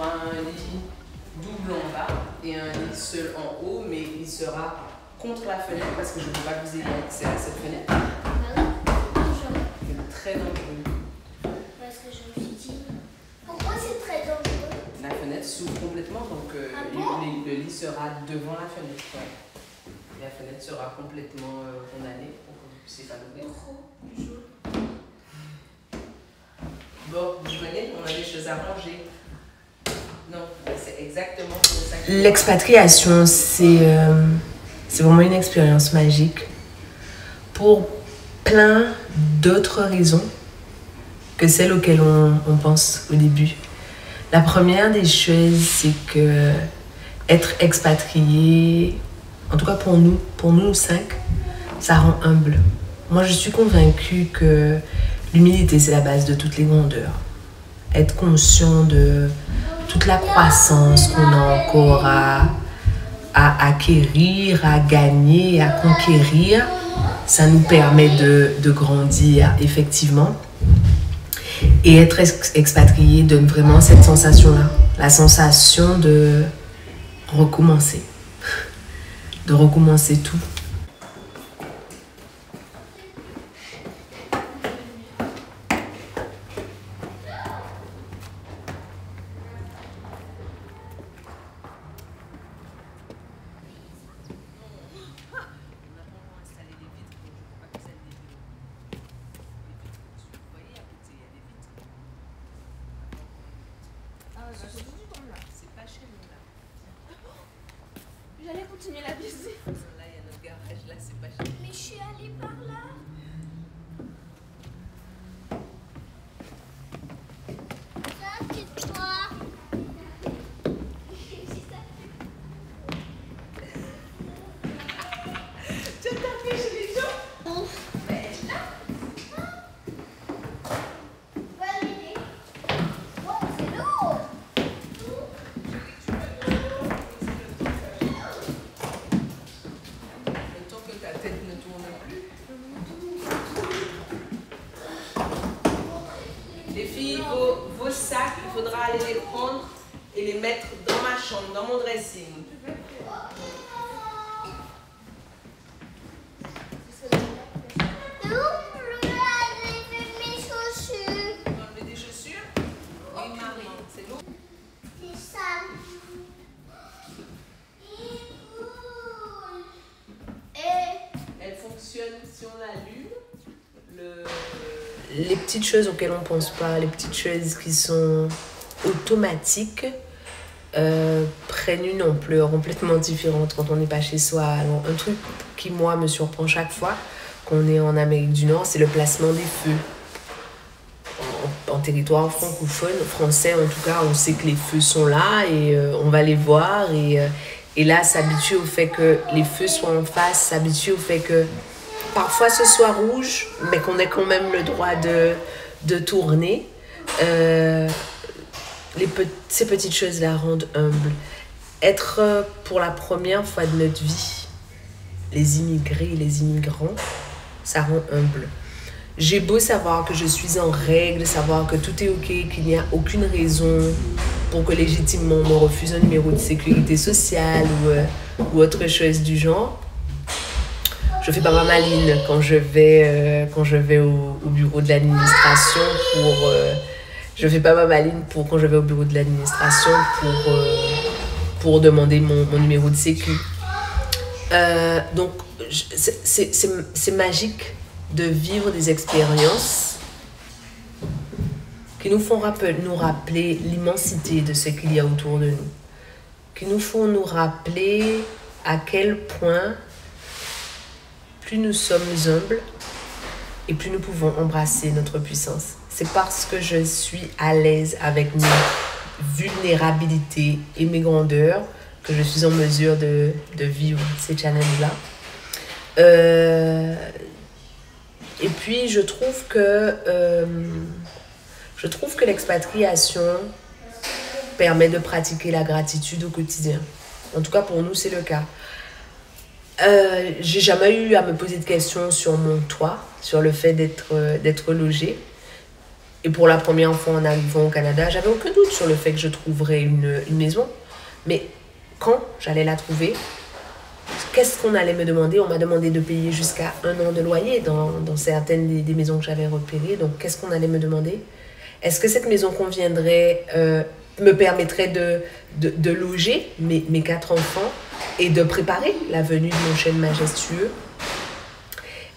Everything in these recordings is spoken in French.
aura un lit double en bas et un lit seul en haut, mais il sera contre la fenêtre parce que je ne peux pas que vous ayez accès à cette fenêtre. C'est très dangereux. Parce que je me suis dit, pourquoi c'est très dangereux? La fenêtre s'ouvre complètement, donc le lit sera devant la fenêtre. Ouais. La fenêtre sera complètement condamnée pour que vous ne puissiez pas l'ouvrir. Bon, vous venez, on a des choses à ranger. Non, c'est exactement pour ça. L'expatriation, c'est vraiment une expérience magique pour plein d'autres raisons que celles auxquelles on pense au début. La première des choses, c'est que être expatrié, en tout cas pour nous 5, ça rend humble. Moi, je suis convaincue que l'humilité, c'est la base de toutes les grandeurs. Être conscient de toute la croissance qu'on a encore à acquérir, à gagner, à conquérir, ça nous permet de grandir effectivement. Et être expatrié donne vraiment cette sensation-là, la sensation de recommencer tout. J'allais continuer la visite. Là, il y a notre garage, là, c'est pas cher. Mais je suis allée par là. Ça, c'est toi. Tu as tapé chez les gens? Mais là. Bonne idée. Oh, c'est lourd. Que ta tête ne tourne plus. Les filles, vos sacs, il faudra aller les prendre et les mettre dans ma chambre, dans mon dressing. Mes chaussures. Enlever des chaussures? Oui, maman, c'est lourd. C'est ça. Elle fonctionne si on l'allume. Les petites choses auxquelles on ne pense pas, les petites choses qui sont automatiques, prennent une ampleur complètement différente quand on n'est pas chez soi. Alors, un truc qui, moi, me surprend chaque fois qu'on est en Amérique du Nord, c'est le placement des feux. En territoire francophone, français en tout cas, on sait que les feux sont là et on va les voir. Et là, s'habituer au fait que les feux soient en face, s'habituer au fait que parfois ce soit rouge, mais qu'on ait quand même le droit de tourner. Ces petites choses-là rendent humble. Être pour la première fois de notre vie, les immigrés et les immigrants, ça rend humble. J'ai beau savoir que je suis en règle, savoir que tout est ok, qu'il n'y a aucune raison pour que légitimement on me refuse un numéro de sécurité sociale ou autre chose du genre. Je fais pas ma maline quand je vais au bureau de l'administration je fais pas ma maline quand je vais au bureau de l'administration pour demander mon numéro de sécu. Donc c'est magique de vivre des expériences qui nous font nous rappeler l'immensité de ce qu'il y a autour de nous, qui nous font nous rappeler à quel point plus nous sommes humbles et plus nous pouvons embrasser notre puissance. C'est parce que je suis à l'aise avec mes vulnérabilités et mes grandeurs que je suis en mesure de vivre ces challenges-là. Et puis, je trouve que l'expatriation permet de pratiquer la gratitude au quotidien. En tout cas, pour nous, c'est le cas. J'ai jamais eu à me poser de questions sur mon toit, sur le fait d'être logée. Et pour la première fois en arrivant au Canada, j'avais aucun doute sur le fait que je trouverais une maison. Mais quand j'allais la trouver, qu'est-ce qu'on allait me demander? On m'a demandé de payer jusqu'à 1 an de loyer dans certaines des maisons que j'avais repérées. Donc, qu'est-ce qu'on allait me demander? Est-ce que cette maison conviendrait, me permettrait de loger mes 4 enfants et de préparer la venue de mon chêne majestueux?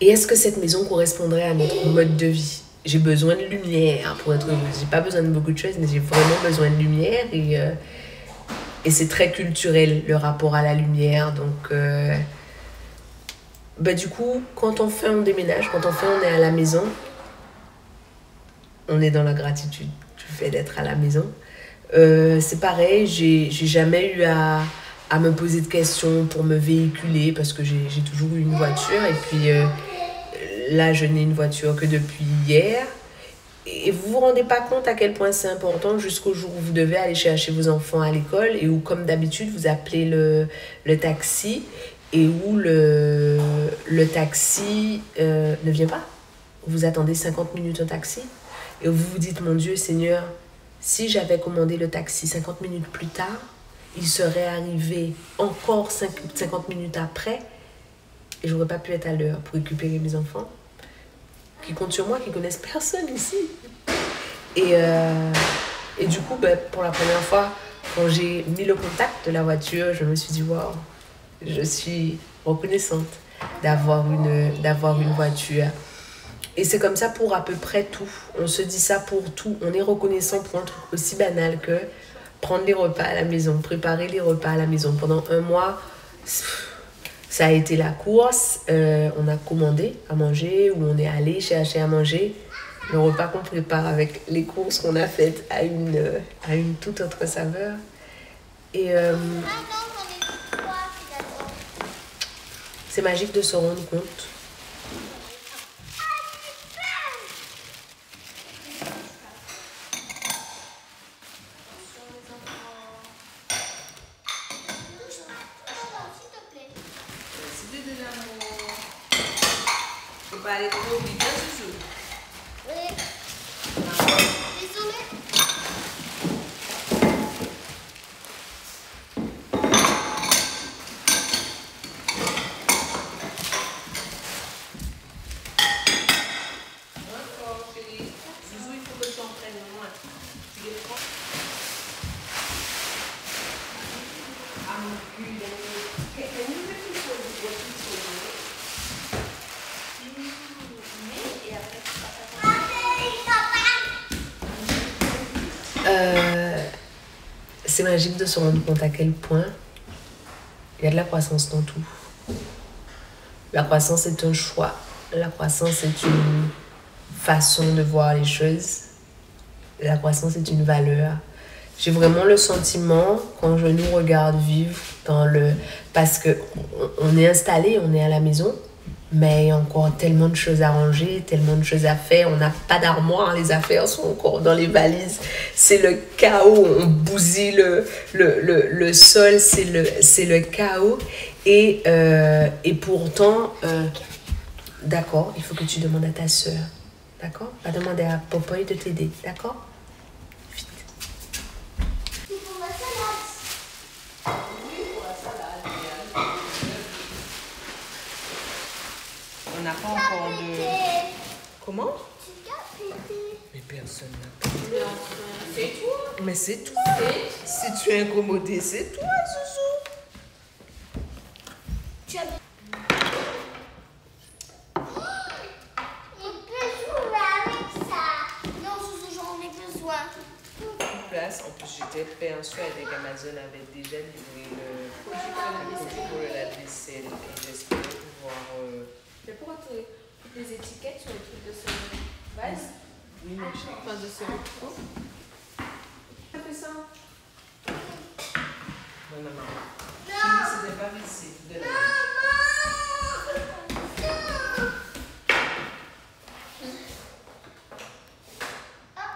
Et est-ce que cette maison correspondrait à notre mode de vie? J'ai besoin de lumière pour être heureuse. J'ai pas besoin de beaucoup de choses, mais j'ai vraiment besoin de lumière. Et c'est très culturel, le rapport à la lumière. Donc, du coup, quand on déménage, on est à la maison, on est dans la gratitude du fait d'être à la maison. C'est pareil, j'ai jamais eu à me poser de questions pour me véhiculer parce que j'ai toujours eu une voiture. Et puis là, je n'ai une voiture que depuis hier. Et vous vous rendez pas compte à quel point c'est important jusqu'au jour où vous devez aller chercher vos enfants à l'école et où, comme d'habitude, vous appelez le taxi et où le taxi ne vient pas. Vous attendez 50 minutes un taxi et vous vous dites, mon Dieu, Seigneur, si j'avais commandé le taxi 50 minutes plus tard, il serait arrivé encore 50 minutes après et j'aurais pas pu être à l'heure pour récupérer mes enfants qui comptent sur moi, qui connaissent personne ici. Et du coup, pour la première fois, quand j'ai mis le contact de la voiture, je me suis dit, waouh, je suis reconnaissante d'avoir une voiture. Et c'est comme ça pour à peu près tout. On se dit ça pour tout. On est reconnaissant pour un truc aussi banal que prendre les repas à la maison, préparer les repas à la maison. Pendant 1 mois, ça a été la course. On a commandé à manger ou on est allé chercher à manger. Le repas qu'on prépare avec les courses qu'on a faites a une toute autre saveur. Et c'est magique de se rendre compte. Faut pas aller trop vite, hein, Chouchou? Oui. Désolée. D'accord, chérie. Zouzou, il faut que tu en prennes moins. Tu les prends. Ah, mon cul, c'est magique de se rendre compte à quel point il y a de la croissance dans tout. La croissance est un choix. La croissance est une façon de voir les choses. La croissance est une valeur. J'ai vraiment le sentiment, quand je nous regarde vivre parce qu'on est installé, on est à la maison, mais il y a encore tellement de choses à ranger, tellement de choses à faire. On n'a pas d'armoire, les affaires sont encore dans les valises. C'est le chaos, on bousille le sol, c'est le chaos. Et pourtant, d'accord, il faut que tu demandes à ta soeur. D'accord? Va demander à Popoy de t'aider. D'accord? Vite. Pour la salade. Oui, pour la salade. On n'a pas encore de... Comment? Tu as pété. Mais personne n'a pas. Mais enfin, c'est toi. Mais c'est toi. Si tu es incommodé, c'est toi, Zouzou. Tu as... On peut jouer avec ça. Non, Zouzou, j'en ai besoin. Place. En plus, j'étais persuadée qu'Amazon avait déjà livré le produit pour le lave-vaisselle et j'espérais pouvoir... Mais pourquoi toutes les étiquettes sur le truc de ce vase? Oui, mon chéri. Enfin, de ce recto. Tu as fait ça? Non, non, non. Chérie, c'était pas ici. De la...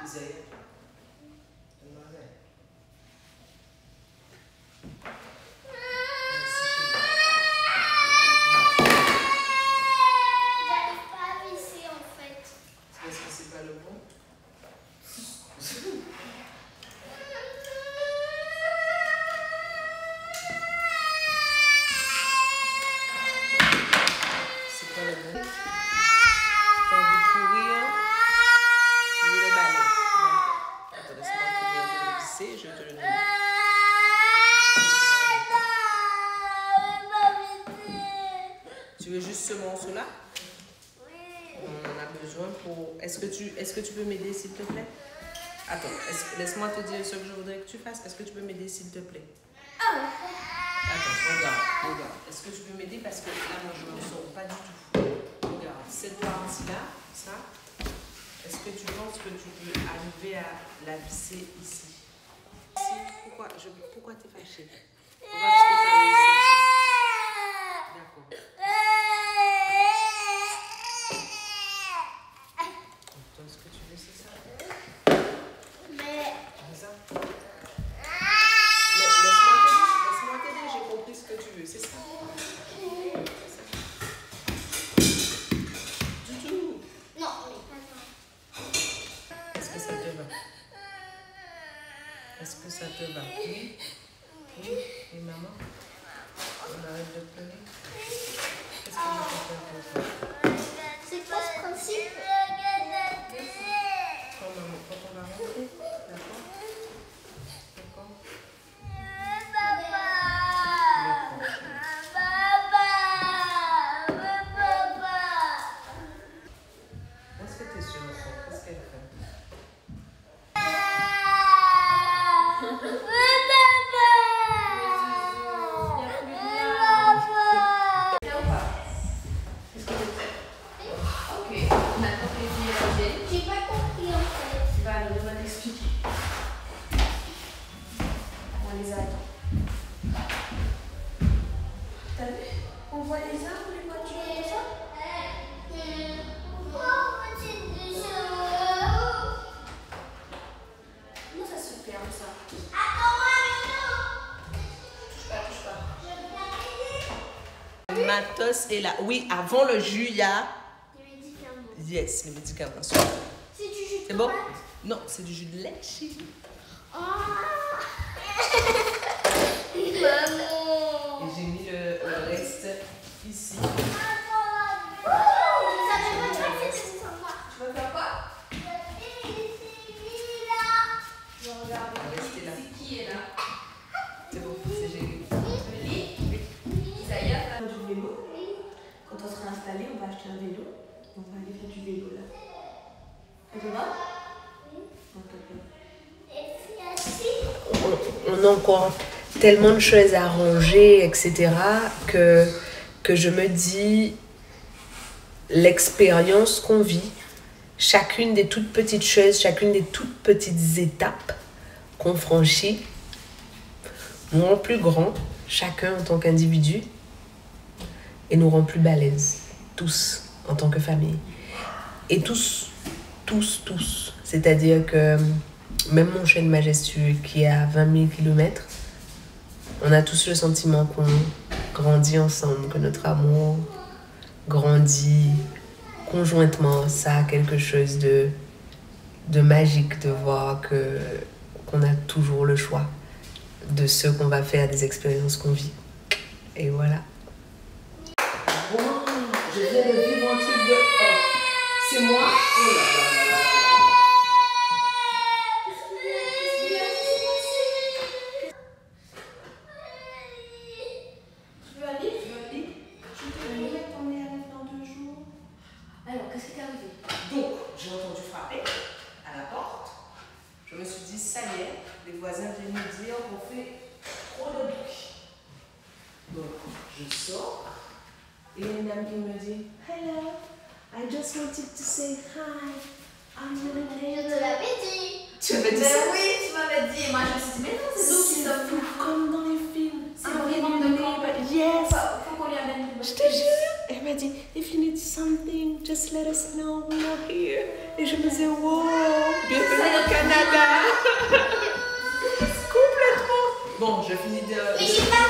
Isaïe. J'arrive pas à visser en fait. Est-ce que c'est pas le bon? On en a besoin pour... Est-ce que tu peux m'aider, s'il te plaît? Attends, laisse-moi te dire ce que je voudrais que tu fasses. Est-ce que tu peux m'aider, s'il te plaît? Attends, regarde. Est-ce que tu peux m'aider? Parce que là, moi, je ne me sors pas du tout. Regarde, cette partie-là, ça, est-ce que tu penses que tu peux arriver à la visser ici? Pourquoi t'es fâchée? Pourquoi est-ce que tu as réussi à faire? D'accord. Toi, ce que tu veux, c'est ça? C'est ça? Laisse-moi t'aider, j'ai compris ce que tu veux, c'est ça? Du tout. Non. Est-ce que ça te va? Est-ce que ça te va? Oui? Oui? Et maman? On arrête de pleurer? Qu'est-ce que je peux faire pour toi? C'est quoi ce principe? Quand on va rentrer, d'accord? D'accord? Est-ce que tu es sûre de ça? Qu'est-ce qu'elle fait? J'ai pas compris en fait. On va t'expliquer. On les attend. T'as vu? On voit les arbres, les voitures et tout ça? Comment ça se ferme ça? Touche pas. Matos est là. Oui, avant le jus, il y a... Les médicaments. Yes, les médicaments. C'est du jus de C'est bon? tomate? Non, c'est du jus de lait, chérie. Ah. Maman. Et j'ai mis le reste ici. Je savais pas que c'était sympa. Tu vas faire quoi? Je vais regarder. Restez là. C'est qui est là? C'est bon, c'est géré. Isaïa, Faire du vélo. Quand on sera installé, on va acheter un vélo. On va aller faire du vélo là. Ça te va? On a encore tellement de choses à ranger, etc. que je me dis, l'expérience qu'on vit, chacune des toutes petites choses, chacune des toutes petites étapes qu'on franchit, nous rend plus grands, chacun en tant qu'individu, et nous rend plus balèzes, tous, en tant que famille. Et tous. C'est-à-dire que même mon chêne majestueux qui est à 20 000 km, on a tous le sentiment qu'on grandit ensemble, que notre amour grandit conjointement. Ça a quelque chose de magique de voir qu'on a toujours le choix de ce qu'on va faire, des expériences qu'on vit. Et voilà. Bon, je viens de vivre un truc de... Oh, c'est moi? Oh là là. alors, qu'est-ce qui t'est arrivé? Donc, j'ai entendu frapper à la porte. Je me suis dit, ça y est, les voisins viennent me dire qu'on fait trop de bruit. Donc, je sors et une amie me dit, hello, I just wanted to say hi. I'm gonna Je te l'avais dit. Tu avais dit Mais ça? oui, tu m'avais dit. Et moi, je me suis dit, mais non, c'est nous qui sommes fous. Comme dans les films. C'est vraiment de camp. Yes. Faut qu'on lui amène une Je te jure. Elle m'a dit, if you need something, just let us know, we are here. Et je me disais, wow, bienvenue au Canada. Complètement. Bon, je finis de... Mais j'ai pas